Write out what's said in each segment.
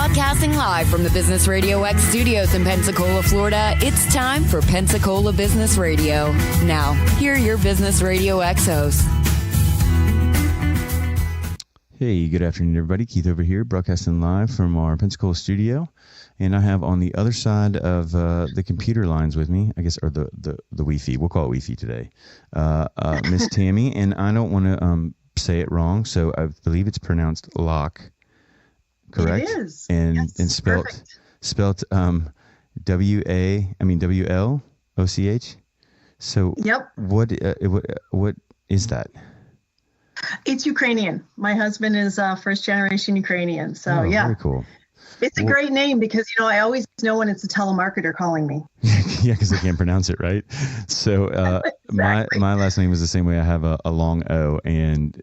Broadcasting live from the Business Radio X studios in Pensacola, Florida, it's time for Pensacola Business Radio. Now, here are your Business Radio X hosts. Hey, good afternoon, everybody. Keith over here, broadcasting live from our Pensacola studio. And I have on the other side of the computer lines with me, I guess, or the Wi-Fi. We'll call it Wi-Fi today. Miss Tammy, and I don't want to say it wrong, so I believe it's pronounced Wloch. Correct? It is. And yes, and spelt W-L-O-C-H. So yep. What is that? It's Ukrainian. My husband is first generation Ukrainian. So yeah. Very cool. It's a great name because, I always know when it's a telemarketer calling me. Yeah, because they can't pronounce it right. So exactly. my last name is the same way. I have a long O, and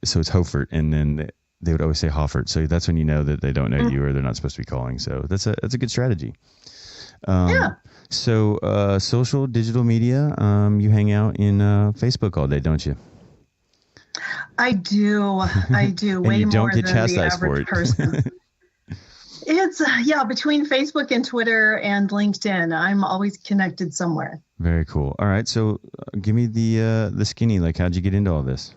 so it's Hofert, and then they would always say Hoffert. So that's when you know that they don't know you or they're not supposed to be calling. So that's a good strategy. Yeah. So social, digital media, you hang out in Facebook all day, don't you? I do. And way you don't more get than chastised the average for it. person. It's between Facebook and Twitter and LinkedIn, I'm always connected somewhere. Very cool. All right. So give me the skinny, like, how'd you get into all this?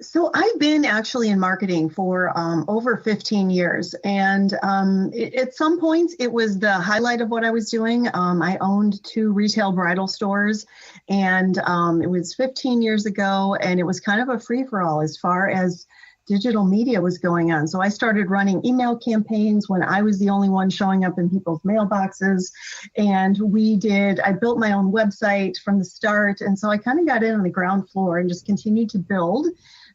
So I've been actually in marketing for over 15 years. And at some points, it was the highlight of what I was doing. I owned 2 retail bridal stores, and it was 15 years ago. And it was kind of a free-for-all as far as digital media was going on. So I started running email campaigns when I was the only one showing up in people's mailboxes. And I built my own website from the start. And so I kind of got in on the ground floor and just continued to build,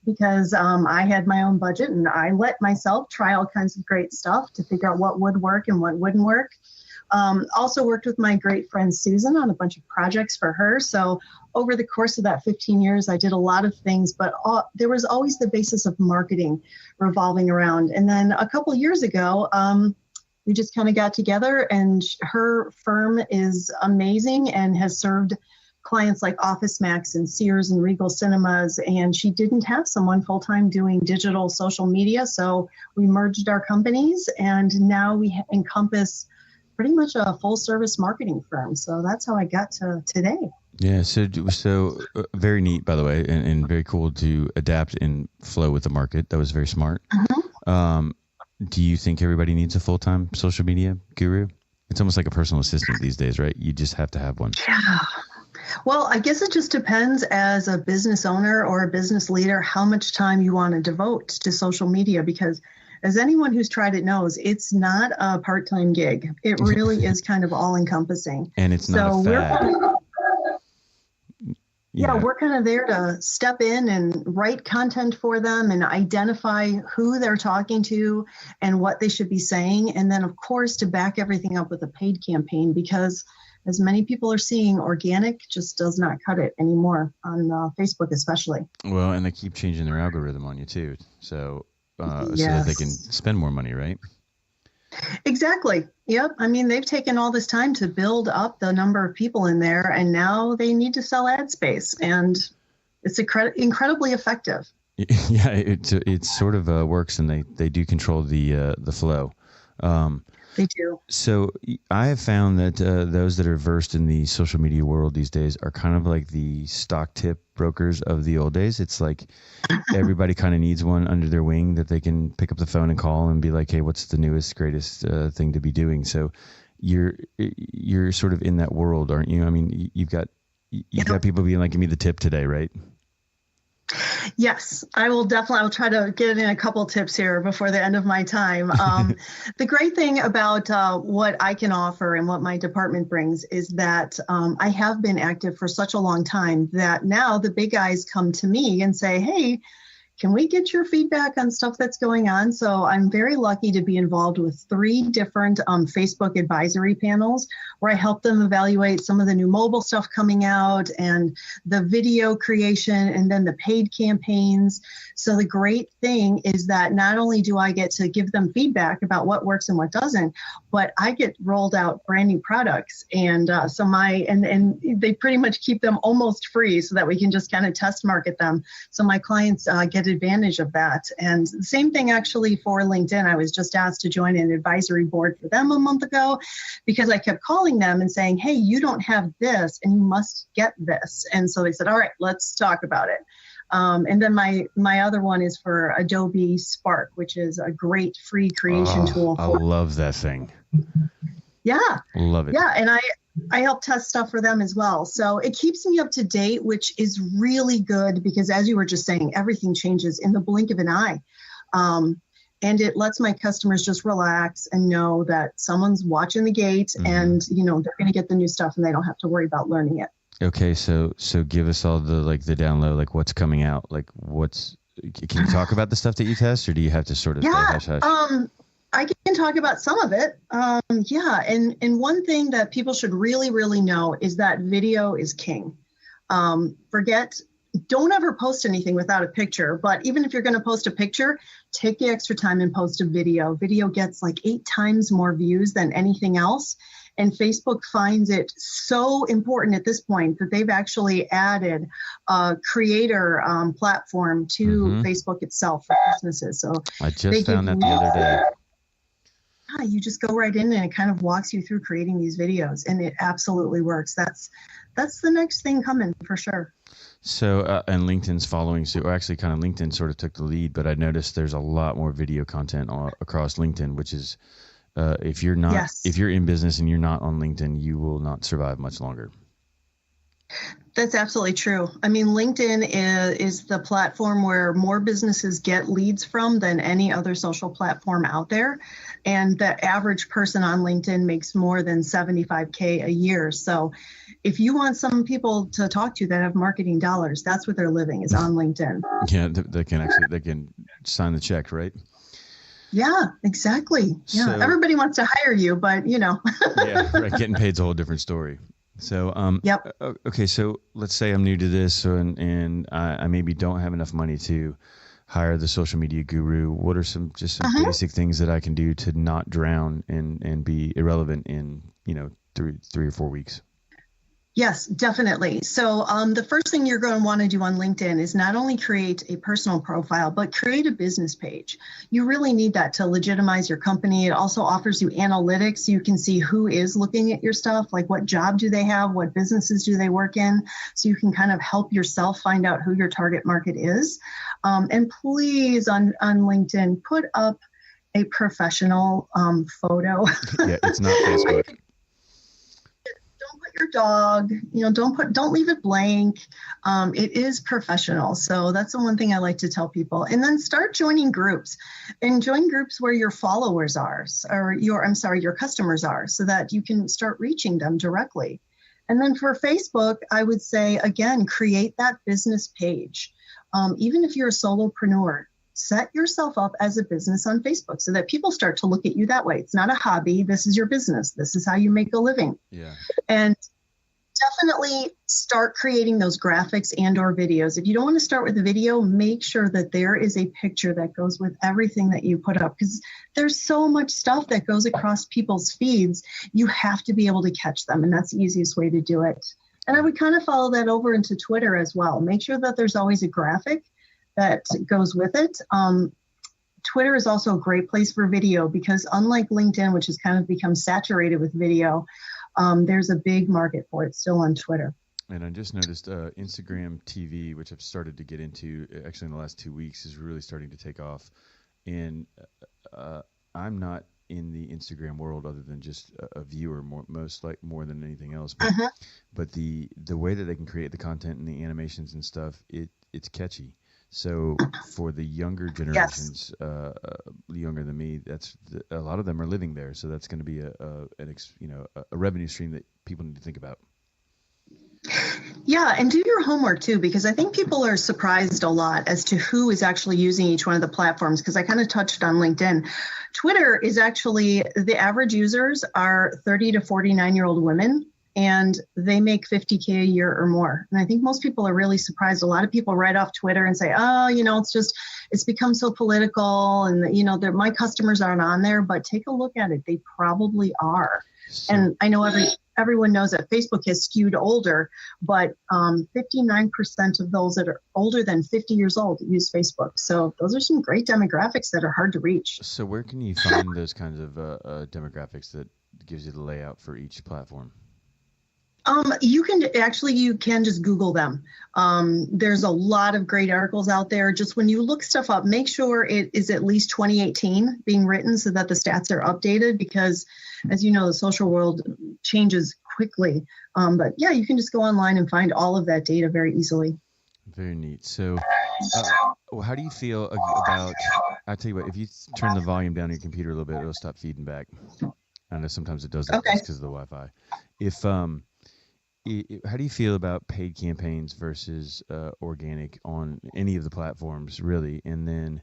because I had my own budget and I let myself try all kinds of great stuff to figure out what would work and what wouldn't work. Also worked with my great friend Susan on a bunch of projects for her. So over the course of that 15 years, I did a lot of things, but there was always the basis of marketing revolving around. And then a couple of years ago, we just kind of got together, and her firm is amazing and has served clients like Office Max and Sears and Regal Cinemas, and she didn't have someone full-time doing digital social media. So we merged our companies, and now we encompass pretty much a full-service marketing firm. So that's how I got to today. Yeah, so very neat, by the way, and very cool to adapt and flow with the market. That was very smart. Mm-hmm. Do you think everybody needs a full-time social media guru? It's almost like a personal assistant these days, right? You just have to have one. Yeah. Well, I guess it just depends as a business owner or a business leader how much time you want to devote to social media, because as anyone who's tried it knows, it's not a part-time gig. It really is kind of all-encompassing. And it's not a fad. We're kind of there to step in and write content for them and identify who they're talking to and what they should be saying. And then, of course, to back everything up with a paid campaign, because as many people are seeing, organic just does not cut it anymore on Facebook especially. Well, and they keep changing their algorithm on you too. So yes. So that they can spend more money, right? Exactly. Yep. I mean, they've taken all this time to build up the number of people in there, and now they need to sell ad space, and it's incredibly effective. Yeah, it sort of works, and they do control the flow. They do. So I have found that those that are versed in the social media world these days are kind of like the stock tip brokers of the old days. It's like everybody kind of needs one under their wing that they can pick up the phone and call and be like, hey, what's the newest, greatest thing to be doing? So you're sort of in that world, aren't you? I mean, you've got people being like, give me the tip today, right? Yes, I'll try to get in a couple tips here before the end of my time. The great thing about what I can offer and what my department brings is that I have been active for such a long time that now the big guys come to me and say, hey, can we get your feedback on stuff that's going on? So I'm very lucky to be involved with 3 different Facebook advisory panels where I help them evaluate some of the new mobile stuff coming out and the video creation and then the paid campaigns. So the great thing is that not only do I get to give them feedback about what works and what doesn't, but I get rolled out brand new products. And and they pretty much keep them almost free so that we can just kind of test market them. So my clients get get advantage of that. And the same thing actually for LinkedIn. I was just asked to join an advisory board for them a month ago because I kept calling them and saying, hey, you don't have this and you must get this. And so they said, all right, let's talk about it. And then my other one is for Adobe Spark, which is a great free creation tool. I love that thing. Yeah. Love it. Yeah. And I help test stuff for them as well. So it keeps me up to date, which is really good because as you were just saying, everything changes in the blink of an eye. And it lets my customers just relax and know that someone's watching the gate and, they're going to get the new stuff and they don't have to worry about learning it. Okay. So give us all the download, like what's coming out, like can you talk about the stuff that you test or do you have to sort of say hush hush? I can talk about some of it. And one thing that people should really, really know is that video is king. Don't ever post anything without a picture, but even if you're going to post a picture, take the extra time and post a video. Video gets like 8 times more views than anything else. And Facebook finds it so important at this point that they've actually added a creator platform to Facebook itself for businesses. So I just found that the other day. You just go right in and it kind of walks you through creating these videos and it absolutely works. That's the next thing coming for sure. So, and LinkedIn's following suit, or actually kind of LinkedIn sort of took the lead, but I noticed there's a lot more video content across LinkedIn, which is, if you're in business and you're not on LinkedIn, you will not survive much longer. That's absolutely true. I mean, LinkedIn is the platform where more businesses get leads from than any other social platform out there. And the average person on LinkedIn makes more than $75K a year. So if you want some people to talk to that have marketing dollars, that's what they're living is on LinkedIn. Yeah, they can sign the check, right? Yeah, exactly. Yeah, so, everybody wants to hire you, but yeah, right. Getting paid's a whole different story. So, yep. Okay. So let's say I'm new to this and I maybe don't have enough money to hire the social media guru. What are some basic things that I can do to not drown and be irrelevant in, 3 or 4 weeks? Yes, definitely. So the first thing you're going to want to do on LinkedIn is not only create a personal profile, but create a business page. You really need that to legitimize your company. It also offers you analytics. So you can see who is looking at your stuff, like what job do they have, what businesses do they work in. So you can kind of help yourself find out who your target market is. And please on LinkedIn, put up a professional photo. Yeah, it's not Facebook. Your dog, don't leave it blank. It is professional. So that's the one thing I like to tell people. And then start joining groups and join groups where your followers are, or your customers are, so that you can start reaching them directly. And then for Facebook, I would say, again, create that business page. Even if you're a solopreneur, set yourself up as a business on Facebook so that people start to look at you that way. It's not a hobby. This is your business. This is how you make a living. Yeah. And definitely start creating those graphics and or videos. If you don't want to start with a video, make sure that there is a picture that goes with everything that you put up, because there's so much stuff that goes across people's feeds. You have to be able to catch them, and that's the easiest way to do it. And I would kind of follow that over into Twitter as well. Make sure that there's always a graphic that goes with it. Twitter is also a great place for video because unlike LinkedIn, which has kind of become saturated with video, there's a big market for it still on Twitter. And I just noticed Instagram TV, which I've started to get into actually in the last 2 weeks, is really starting to take off. And I'm not in the Instagram world other than just a viewer, more than anything else. But the way that they can create the content and the animations and stuff, it's catchy. So for the younger generations, younger than me, a lot of them are living there. So that's going to be a revenue stream that people need to think about. Yeah, and do your homework too, because I think people are surprised a lot as to who is actually using each one of the platforms, because I kind of touched on LinkedIn. Twitter is actually, the average users are 30 to 49-year-old women, and they make $50K a year or more. And I think most people are really surprised. A lot of people write off Twitter and say, oh, it's become so political and, my customers aren't on there, but take a look at it. They probably are. And I know everyone knows that Facebook has skewed older, but 59% of those that are older than 50 years old use Facebook. So those are some great demographics that are hard to reach. So where can you find those kinds of demographics that gives you the layout for each platform? You can just Google them. There's a lot of great articles out there. Just when you look stuff up, make sure it is at least 2018 being written so that the stats are updated, because as you know, the social world changes quickly. But yeah, you can just go online and find all of that data very easily. Very neat. So how do you feel about, I'll tell you what, if you turn the volume down on your computer a little bit, it'll stop feeding back. I know sometimes it does that because of the Wi-Fi. How do you feel about paid campaigns versus organic on any of the platforms, really? And then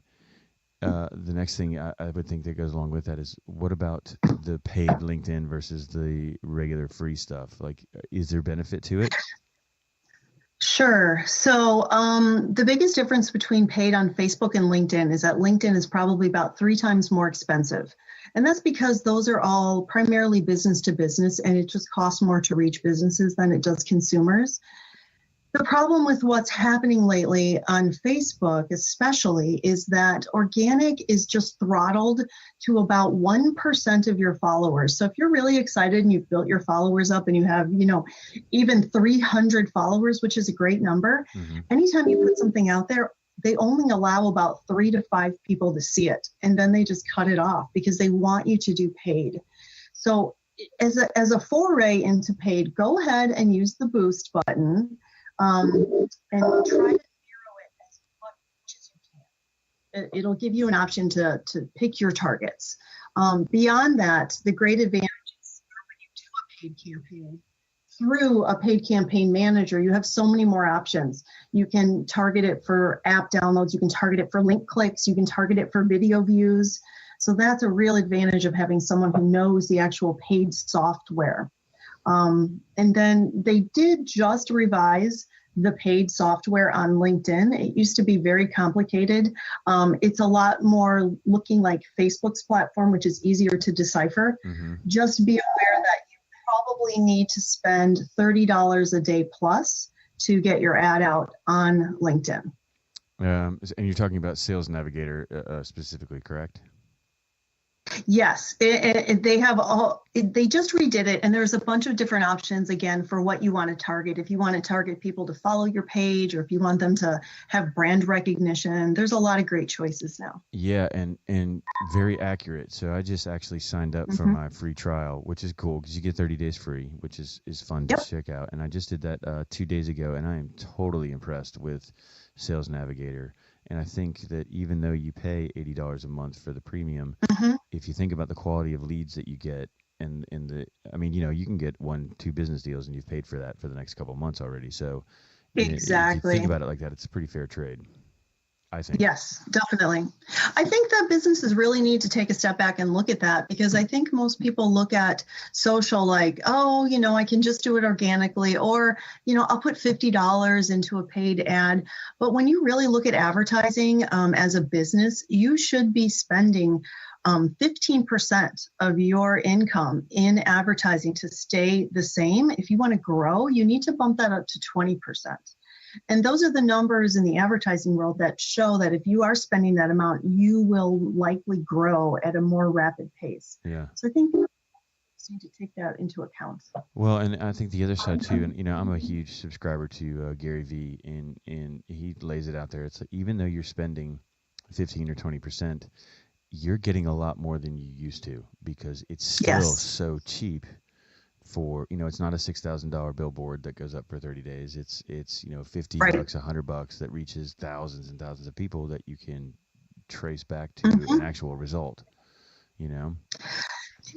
the next thing I would think that goes along with that is, what about the paid LinkedIn versus the regular free stuff? Like, is there benefit to it? Sure. So the biggest difference between paid on Facebook and LinkedIn is that LinkedIn is probably about 3 times more expensive. And that's because those are all primarily business to business, and it just costs more to reach businesses than it does consumers. The problem with what's happening lately on Facebook especially is that organic is just throttled to about 1% of your followers. So if you're really excited and you've built your followers up and you have, even 300 followers, which is a great number, anytime you put something out there, they only allow about 3 to 5 people to see it. And then they just cut it off because they want you to do paid. So as a foray into paid, go ahead and use the boost button. And try to narrow it as much as you can. It'll give you an option to pick your targets. Beyond that, the great advantage is when you do a paid campaign, through a paid campaign manager, you have so many more options. You can target it for app downloads, you can target it for link clicks, you can target it for video views. So that's a real advantage of having someone who knows the actual paid software. And then they did just revise the paid software on LinkedIn. It used to be very complicated. It's a lot more looking like Facebook's platform, which is easier to decipher. Just be aware that you probably need to spend $30 a day plus to get your ad out on LinkedIn. And you're talking about Sales Navigator specifically, correct? Yes, they have they just redid it, and there's a bunch of different options again for what you want to target. If you want to target people to follow your page, or if you want them to have brand recognition, there's a lot of great choices now. Yeah, and very accurate. So I just actually signed up for my free trial, which is cool because you get 30 days free, which is fun to check out. And I just did that 2 days ago, and I am totally impressed with Sales Navigator. And I think that even though you pay $80 a month for the premium, if you think about the quality of leads that you get, and you can get 1-2 business deals, and you've paid for that for the next couple of months already. So exactly, if you think about it like that, it's a pretty fair trade, I think. Yes, definitely. I think that businesses really need to take a step back and look at that, because I think most people look at social like, oh, I can just do it organically, or, I'll put $50 into a paid ad. But when you really look at advertising as a business, you should be spending 15% of your income in advertising to stay the same. If you want to grow, you need to bump that up to 20%. And those are the numbers in the advertising world that show that if you are spending that amount, you will likely grow at a more rapid pace. Yeah. So I think we need to take that into account. Well, and I think the other side too, and I'm a huge subscriber to Gary Vee, and he lays it out there. It's like, even though you're spending 15 or 20%, you're getting a lot more than you used to, because it's still so cheap. For it's not a $6,000 billboard that goes up for 30 days. It's $50, $100 that reaches thousands and thousands of people that you can trace back to an actual result.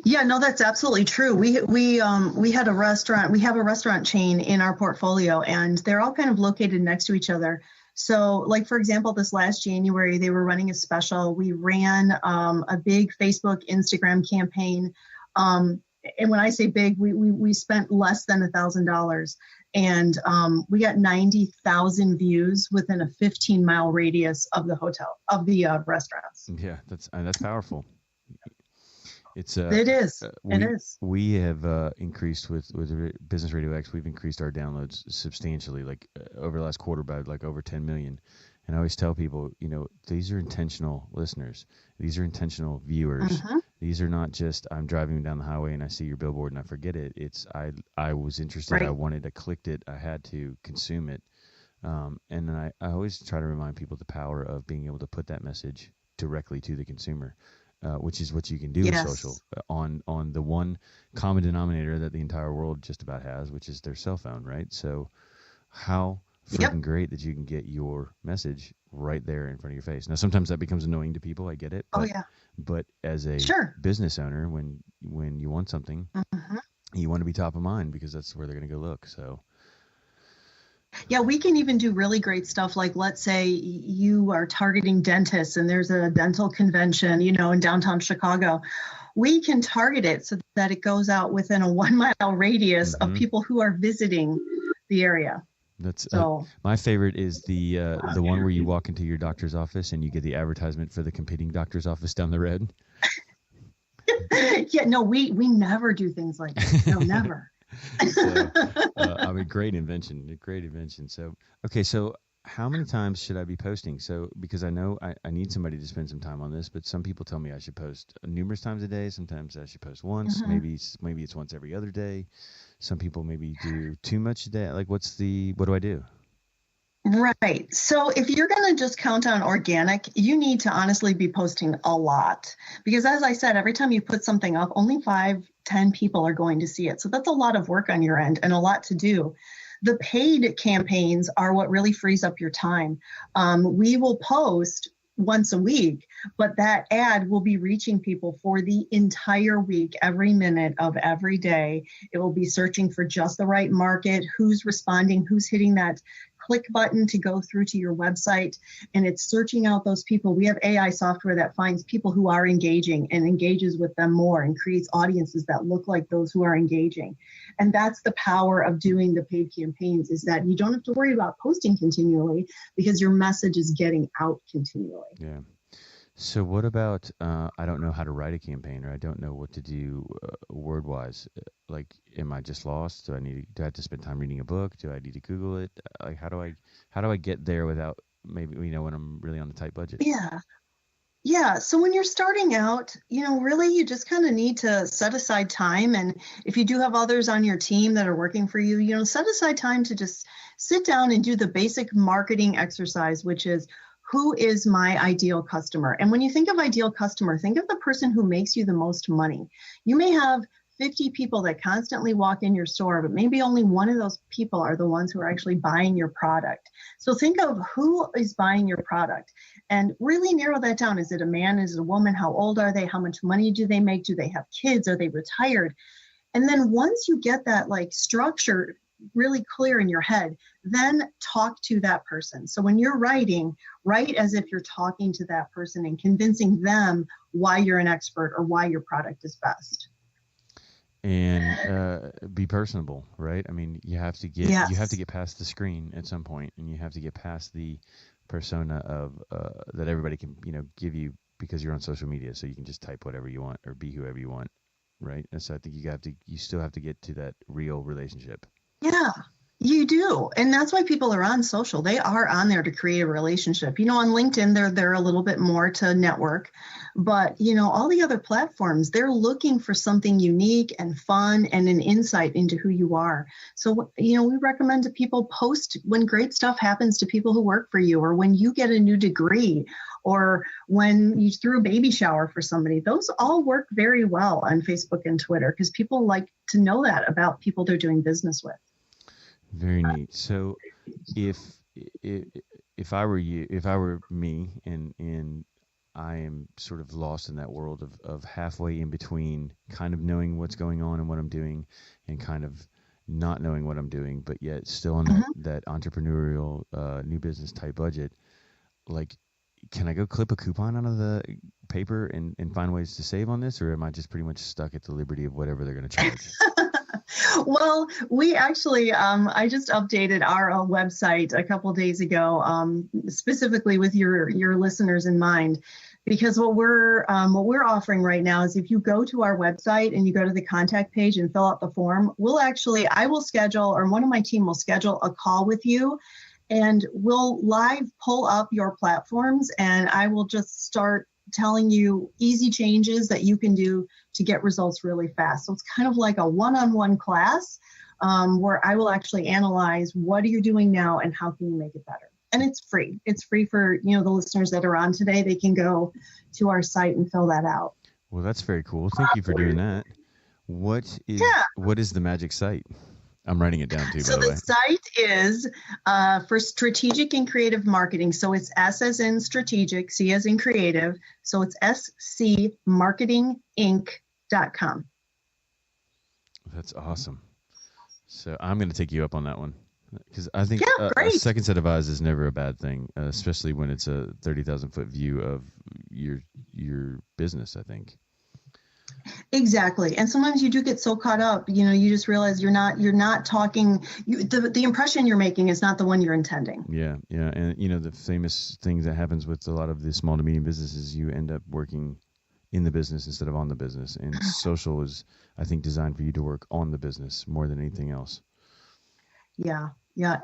Yeah, no, that's absolutely true. We had a restaurant. We have a restaurant chain in our portfolio, and they're all kind of located next to each other. So, like, for example, this last January, they were running a special. We ran a big Facebook, Instagram campaign. And when I say big, we spent less than $1,000, and we got 90,000 views within a 15-mile radius of the hotel, of the restaurants. Yeah, that's powerful. It is. It is. We have increased with Business Radio X. We've increased our downloads substantially, like over the last quarter by like over 10 million. And I always tell people, these are intentional listeners. These are intentional viewers. Mm-hmm. These are not just I'm driving down the highway and I see your billboard and I forget it. It's I was interested. Right. I wanted, I clicked it. I had to consume it. And then I always try to remind people the power of being able to put that message directly to the consumer, which is what you can do with social on the one common denominator that the entire world just about has, which is their cell phone, right? So how freaking great that you can get your message right there in front of your face. Now, sometimes that becomes annoying to people. I get it. But, but as a business owner, when you want something, you want to be top of mind because that's where they're going to go look. So. Yeah, we can even do really great stuff. Like, let's say you are targeting dentists and there's a dental convention, in downtown Chicago. We can target it so that it goes out within a 1 mile radius of people who are visiting the area. That's my favorite is the one where you walk into your doctor's office and you get the advertisement for the competing doctor's office down the road. Yeah, no, we never do things like that. No, never. So, great invention. So, okay. So how many times should I be posting? So, because I know I need somebody to spend some time on this, but some people tell me I should post numerous times a day. Sometimes I should post once, maybe it's once every other day. Some people maybe do too much a day. Like what do I do? Right. So if you're going to just count on organic, you need to honestly be posting a lot because as I said, every time you put something up, only 5-10 people are going to see it. So that's a lot of work on your end and a lot to do. The paid campaigns are what really frees up your time. We will post once a week, but that ad will be reaching people for the entire week, every minute of every day. It will be searching for just the right market, who's responding, who's hitting that click button to go through to your website, and it's searching out those people. We have AI software that finds people who are engaging and engages with them more and creates audiences that look like those who are engaging. And that's the power of doing the paid campaigns, is that you don't have to worry about posting continually because your message is getting out continually. Yeah. So what about, I don't know how to write a campaign, or I don't know what to do word-wise. Like, am I just lost? Do I have to spend time reading a book? Do I need to Google it? Like, how do I get there without maybe, when I'm really on a tight budget? Yeah. So when you're starting out, really you just kind of need to set aside time. And if you do have others on your team that are working for you, set aside time to just sit down and do the basic marketing exercise, which is, who is my ideal customer? And when you think of ideal customer, think of the person who makes you the most money. You may have 50 people that constantly walk in your store, but maybe only one of those people are the ones who are actually buying your product. So think of who is buying your product and really narrow that down. Is it a man? Is it a woman? How old are they? How much money do they make? Do they have kids? Are they retired? And then once you get that structure really clear in your head, then talk to that person. So when you're writing, write as if you're talking to that person and convincing them why you're an expert or why your product is best. And be personable, right? I mean, you have to get past the screen at some point, and you have to get past the persona of that everybody can give you because you're on social media, so you can just type whatever you want or be whoever you want, right? And so I think you still have to get to that real relationship. Yeah, you do. And that's why people are on social. They are on there to create a relationship. On LinkedIn, they're a little bit more to network. But, all the other platforms, they're looking for something unique and fun and an insight into who you are. So, we recommend to people post when great stuff happens to people who work for you, or when you get a new degree, or when you threw a baby shower for somebody. Those all work very well on Facebook and Twitter because people like to know that about people they're doing business with. Very neat. So if I were me and I am sort of lost in that world of halfway in between kind of knowing what's going on and what I'm doing and kind of not knowing what I'm doing, but yet still on that entrepreneurial new business type budget, like, can I go clip a coupon out of the paper and find ways to save on this, or am I just pretty much stuck at the liberty of whatever they're going to charge? Well, we actually, I just updated our website a couple of days ago, specifically with your listeners in mind. Because what we're offering right now is if you go to our website and you go to the contact page and fill out the form, I will schedule, or one of my team will schedule a call with you, and we'll live pull up your platforms, and I will just start telling you easy changes that you can do to get results really fast. So it's kind of like a one-on-one class where I will actually analyze what are you doing now and how can you make it better. And it's free. It's free for the listeners that are on today. They can go to our site and fill that out. Well, that's very cool. Thank you for doing that. What is the magic site? I'm writing it down too, by the way. So the site is for strategic and creative marketing. So it's S as in strategic, C as in creative. So it's scmarketinginc.com. That's awesome. So I'm going to take you up on that one, because I think a second set of eyes is never a bad thing, especially when it's a 30,000-foot view of your business, I think. Exactly. And sometimes you do get so caught up, you just realize you're not talking, the impression you're making is not the one you're intending. Yeah. Yeah. And the famous thing that happens with a lot of the small to medium businesses, you end up working in the business instead of on the business. And social is, I think, designed for you to work on the business more than anything else. Yeah,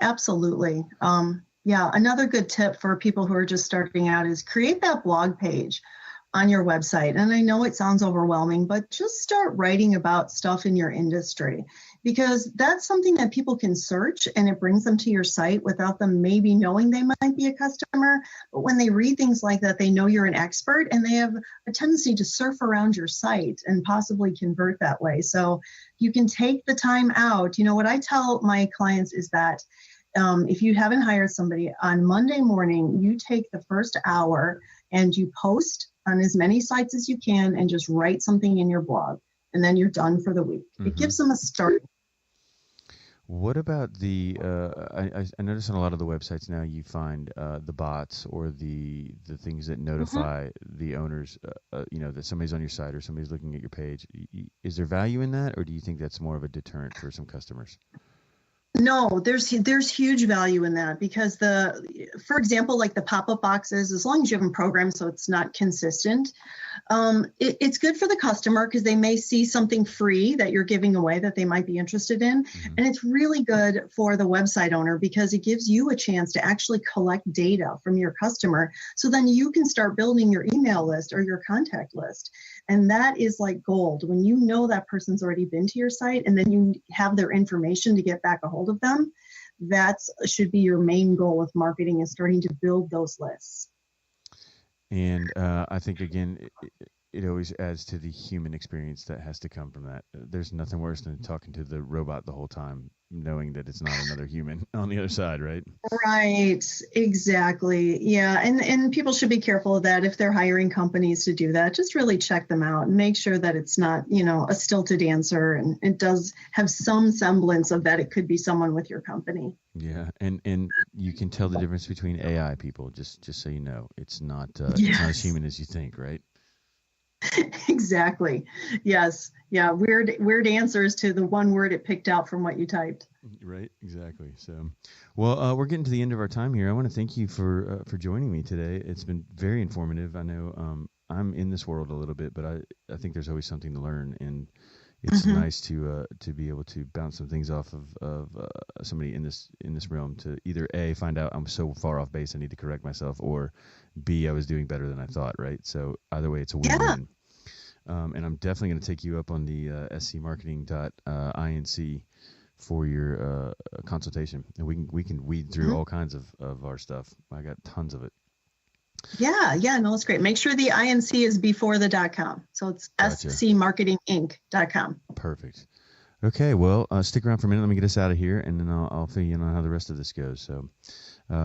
absolutely. Another good tip for people who are just starting out is create that blog page on your website. And I know it sounds overwhelming, but just start writing about stuff in your industry, because that's something that people can search and it brings them to your site without them maybe knowing they might be a customer. But when they read things like that, they know you're an expert and they have a tendency to surf around your site and possibly convert that way. So you can take the time out. What I tell my clients is that if you haven't hired somebody, on Monday morning, you take the first hour and you post on as many sites as you can and just write something in your blog, and then you're done for the week. Mm-hmm. It gives them a start. What about the I notice on a lot of the websites now you find the bots or the things that notify the owners that somebody's on your site or somebody's looking at your page. Is there value in that, or do you think that's more of a deterrent for some customers? No, there's huge value in that, because for example, like the pop-up boxes, as long as you have them programmed so it's not consistent, it's good for the customer because they may see something free that you're giving away that they might be interested in. Mm-hmm. And it's really good for the website owner because it gives you a chance to actually collect data from your customer. So then you can start building your email list or your contact list. And that is like gold. When you know that person's already been to your site and then you have their information to get back a hold of them, that should be your main goal with marketing, is starting to build those lists. And I think, again, it always adds to the human experience that has to come from that. There's nothing worse than talking to the robot the whole time, knowing that it's not another human on the other side, right? Right, exactly. Yeah, and people should be careful of that if they're hiring companies to do that. Just really check them out and make sure that it's not, a stilted answer, and it does have some semblance of that it could be someone with your company. Yeah, and you can tell the difference between AI people, just so you know. It's not it's not as human as you think, right? Exactly. Yes. Yeah. Weird answers to the one word it picked out from what you typed. Right. Exactly. So, well, we're getting to the end of our time here. I want to thank you for joining me today. It's been very informative. I know I'm in this world a little bit, but I think there's always something to learn, and it's nice to be able to bounce some things off of somebody in this realm to either A, find out I'm so far off base I need to correct myself, or B, I was doing better than I thought, right? So either way, it's a win-win. And I'm definitely going to take you up on the scmarketing.inc for your consultation, and we can weed through all kinds of our stuff. I got tons of it. Yeah, no, it's great. Make sure the INC is before the .com. So it's gotcha. scmarketinginc.com. Perfect. Okay, well, stick around for a minute. Let me get us out of here, and then I'll fill you in on how the rest of this goes. So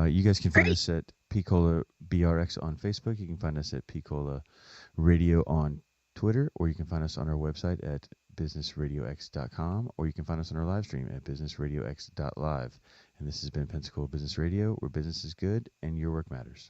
you guys can find us at Pensacola BRX on Facebook. You can find us at Pensacola Radio on Twitter, or you can find us on our website at businessradiox.com, or you can find us on our live stream at businessradiox.live. And this has been Pensacola Business Radio, where business is good and your work matters.